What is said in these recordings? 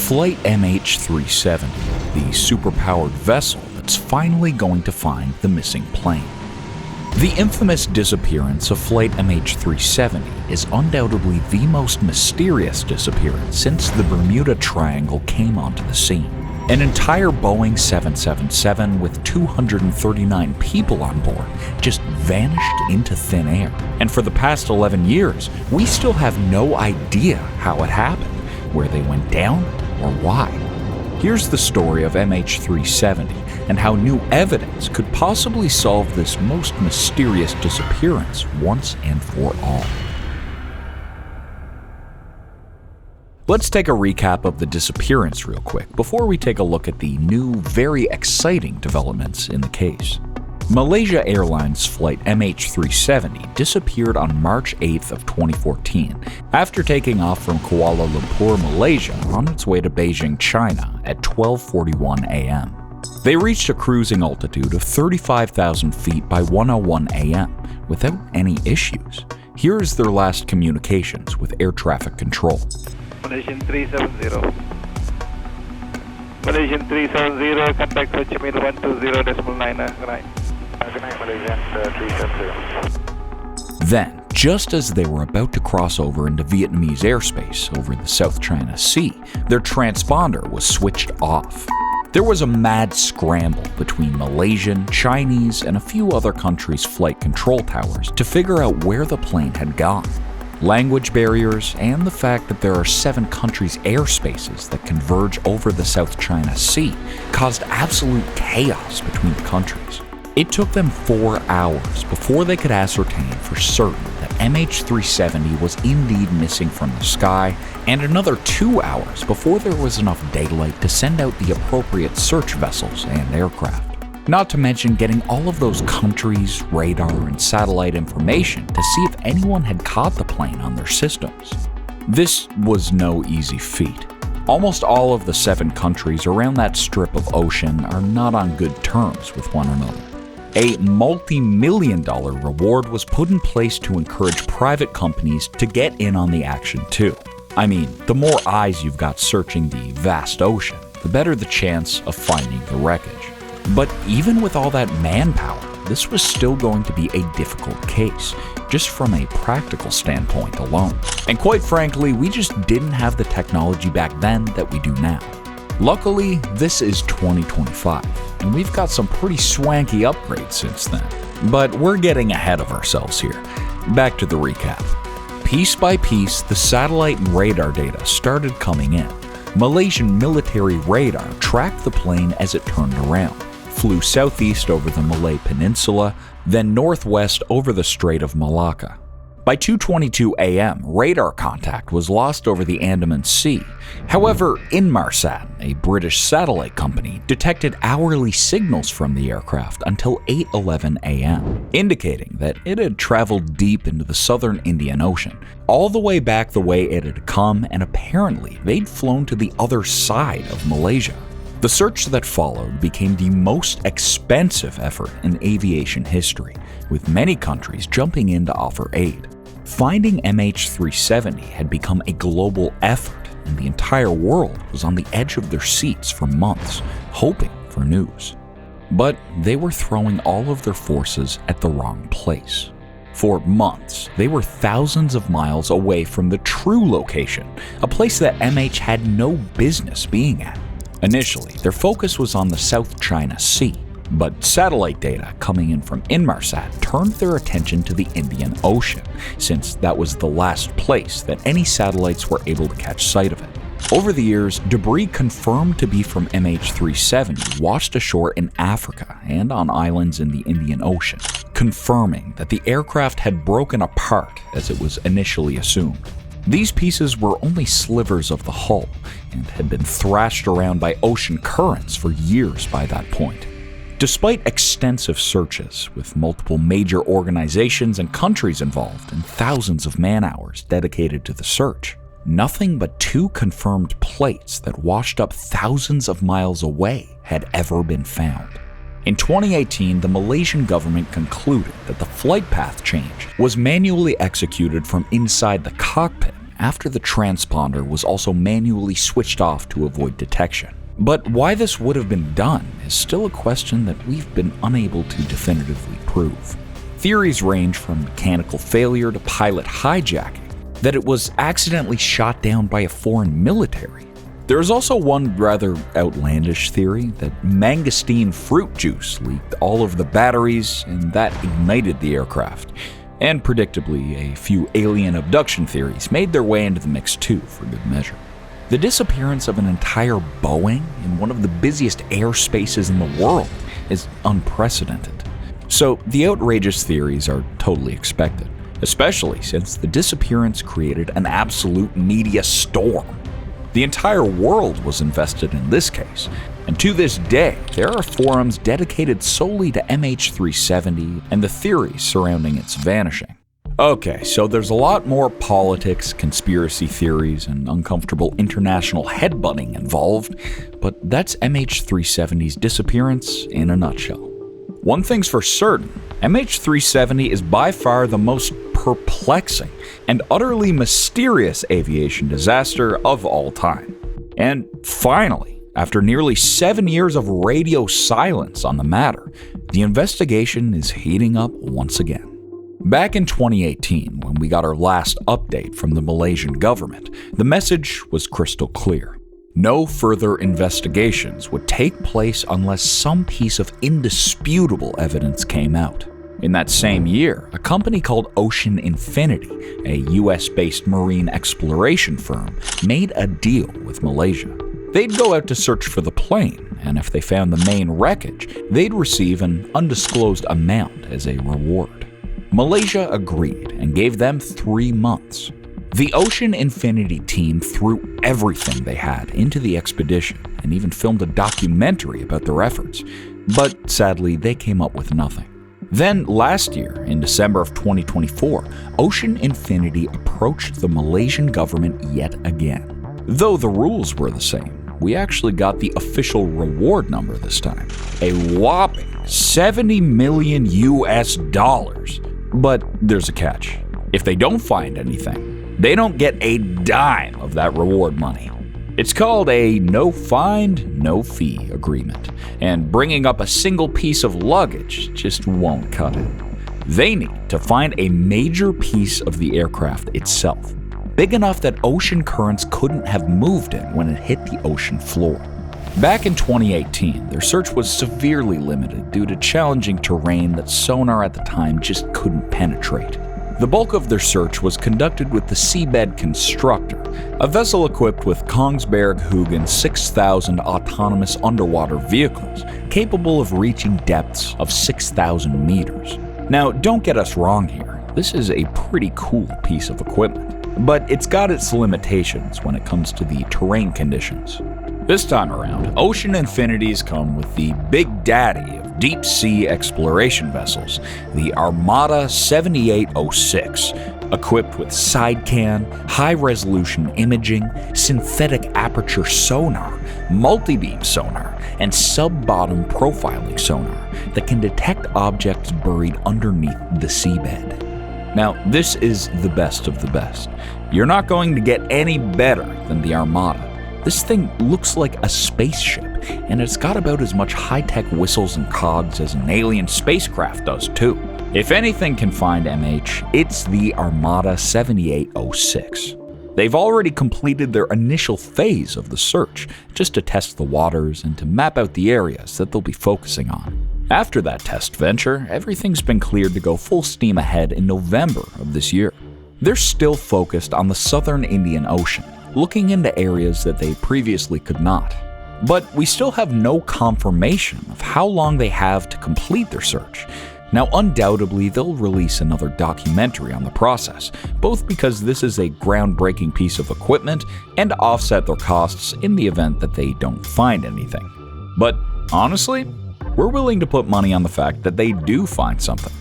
Flight MH370, the superpowered vessel that's finally going to find the missing plane. The infamous disappearance of Flight MH370 is undoubtedly the most mysterious disappearance since the Bermuda Triangle came onto the scene. An entire Boeing 777 with 239 people on board just vanished into thin air. And for the past 11 years, we still have no idea how it happened, where they went down, or why. Here's the story of MH370 and how new evidence could possibly solve this most mysterious disappearance once and for all. Let's take a recap of the disappearance real quick before we take a look at the new, very exciting developments in the case. Malaysia Airlines flight MH370 disappeared on March 8th of 2014 after taking off from Kuala Lumpur, Malaysia on its way to Beijing, China at 12:41 a.m. They reached a cruising altitude of 35,000 feet by 1:01 a.m. without any issues. Here is their last communications with air traffic control. Malaysian 370. Malaysian 370, contact Ho Chi Minh 120.9. Good night. Good night, Malaysian 370. Then, just as they were about to cross over into Vietnamese airspace over the South China Sea, their transponder was switched off. There was a mad scramble between Malaysian, Chinese, and a few other countries' flight control towers to figure out where the plane had gone. Language barriers, and the fact that there are 7 countries' airspaces that converge over the South China Sea caused absolute chaos between the countries. It took them 4 hours before they could ascertain for certain that MH370 was indeed missing from the sky, and another 2 hours before there was enough daylight to send out the appropriate search vessels and aircraft. Not to mention getting all of those countries, radar, and satellite information to see if anyone had caught the plane on their systems. This was no easy feat. Almost all of the 7 countries around that strip of ocean are not on good terms with one another. A multi-million-dollar reward was put in place to encourage private companies to get in on the action too. I mean, the more eyes you've got searching the vast ocean, the better the chance of finding the wreckage. But even with all that manpower, this was still going to be a difficult case, just from a practical standpoint alone. And quite frankly, we just didn't have the technology back then that we do now. Luckily, this is 2025, and we've got some pretty swanky upgrades since then. But we're getting ahead of ourselves here. Back to the recap. Piece by piece, the satellite and radar data started coming in. Malaysian military radar tracked the plane as it turned around, flew southeast over the Malay Peninsula, then northwest over the Strait of Malacca. By 2:22 a.m., radar contact was lost over the Andaman Sea. However, Inmarsat, a British satellite company, detected hourly signals from the aircraft until 8:11 a.m., indicating that it had traveled deep into the southern Indian Ocean, all the way back the way it had come, and apparently they'd flown to the other side of Malaysia. The search that followed became the most expensive effort in aviation history, with many countries jumping in to offer aid. Finding MH370 had become a global effort, and the entire world was on the edge of their seats for months, hoping for news. But they were throwing all of their forces at the wrong place. For months, they were thousands of miles away from the true location, a place that MH had no business being at. Initially, their focus was on the South China Sea, but satellite data coming in from Inmarsat turned their attention to the Indian Ocean, since that was the last place that any satellites were able to catch sight of it. Over the years, debris confirmed to be from MH370 washed ashore in Africa and on islands in the Indian Ocean, confirming that the aircraft had broken apart as it was initially assumed. These pieces were only slivers of the hull and had been thrashed around by ocean currents for years by that point. Despite extensive searches, with multiple major organizations and countries involved and thousands of man-hours dedicated to the search, nothing but 2 confirmed plates that washed up thousands of miles away had ever been found. In 2018, the Malaysian government concluded that the flight path change was manually executed from inside the cockpit after the transponder was also manually switched off to avoid detection. But why this would have been done is still a question that we've been unable to definitively prove. Theories range from mechanical failure to pilot hijacking, that it was accidentally shot down by a foreign military. There is also one rather outlandish theory that mangosteen fruit juice leaked all of the batteries and that ignited the aircraft. And predictably, a few alien abduction theories made their way into the mix too, for good measure. The disappearance of an entire Boeing in one of the busiest airspaces in the world is unprecedented. So the outrageous theories are totally expected, especially since the disappearance created an absolute media storm. The entire world was invested in this case, and to this day, there are forums dedicated solely to MH370 and the theories surrounding its vanishing. Okay, so there's a lot more politics, conspiracy theories, and uncomfortable international headbutting involved, but that's MH370's disappearance in a nutshell. One thing's for certain, MH370 is by far the most perplexing and utterly mysterious aviation disaster of all time. And finally, after nearly 7 years of radio silence on the matter, the investigation is heating up once again. Back in 2018, when we got our last update from the Malaysian government, the message was crystal clear. No further investigations would take place unless some piece of indisputable evidence came out. In that same year, a company called Ocean Infinity, a US-based marine exploration firm, made a deal with Malaysia. They'd go out to search for the plane, and if they found the main wreckage, they'd receive an undisclosed amount as a reward. Malaysia agreed and gave them 3 months. The Ocean Infinity team threw everything they had into the expedition and even filmed a documentary about their efforts, but sadly they came up with nothing. Then last year, in December of 2024, Ocean Infinity approached the Malaysian government yet again. Though the rules were the same, we actually got the official reward number this time, a whopping $70 million US. But there's a catch. If they don't find anything, they don't get a dime of that reward money. It's called a no find, no fee agreement, and bringing up a single piece of luggage just won't cut it. They need to find a major piece of the aircraft itself, big enough that ocean currents couldn't have moved it when it hit the ocean floor. Back in 2018, their search was severely limited due to challenging terrain that sonar at the time just couldn't penetrate. The bulk of their search was conducted with the Seabed Constructor, a vessel equipped with Kongsberg-Huygens 6000 autonomous underwater vehicles, capable of reaching depths of 6,000 meters. Now, don't get us wrong here, this is a pretty cool piece of equipment, but it's got its limitations when it comes to the terrain conditions. This time around, Ocean Infinities come with the big daddy of deep-sea exploration vessels, the Armada 7806, equipped with sidecan, high-resolution imaging, synthetic aperture sonar, multi-beam sonar, and sub-bottom profiling sonar that can detect objects buried underneath the seabed. Now, this is the best of the best. You're not going to get any better than the Armada. This thing looks like a spaceship, and it's got about as much high-tech whistles and cogs as an alien spacecraft does too. If anything can find MH, it's the Armada 7806. They've already completed their initial phase of the search, just to test the waters and to map out the areas that they'll be focusing on. After that test venture, everything's been cleared to go full steam ahead in November of this year. They're still focused on the southern Indian Ocean, looking into areas that they previously could not. But we still have no confirmation of how long they have to complete their search. Now, undoubtedly, they'll release another documentary on the process, both because this is a groundbreaking piece of equipment and to offset their costs in the event that they don't find anything. But honestly, we're willing to put money on the fact that they do find something.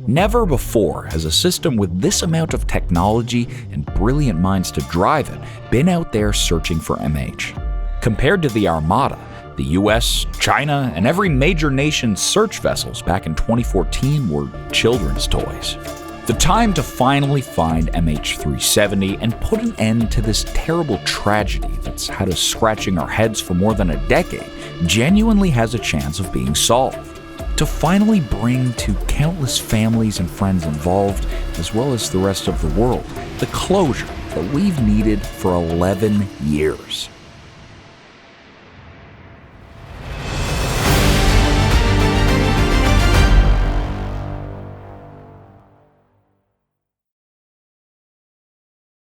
Never before has a system with this amount of technology and brilliant minds to drive it been out there searching for MH. Compared to the Armada, the US, China, and every major nation's search vessels back in 2014 were children's toys. The time to finally find MH370 and put an end to this terrible tragedy that's had us scratching our heads for more than a decade genuinely has a chance of being solved. To finally bring to countless families and friends involved, as well as the rest of the world, the closure that we've needed for 11 years.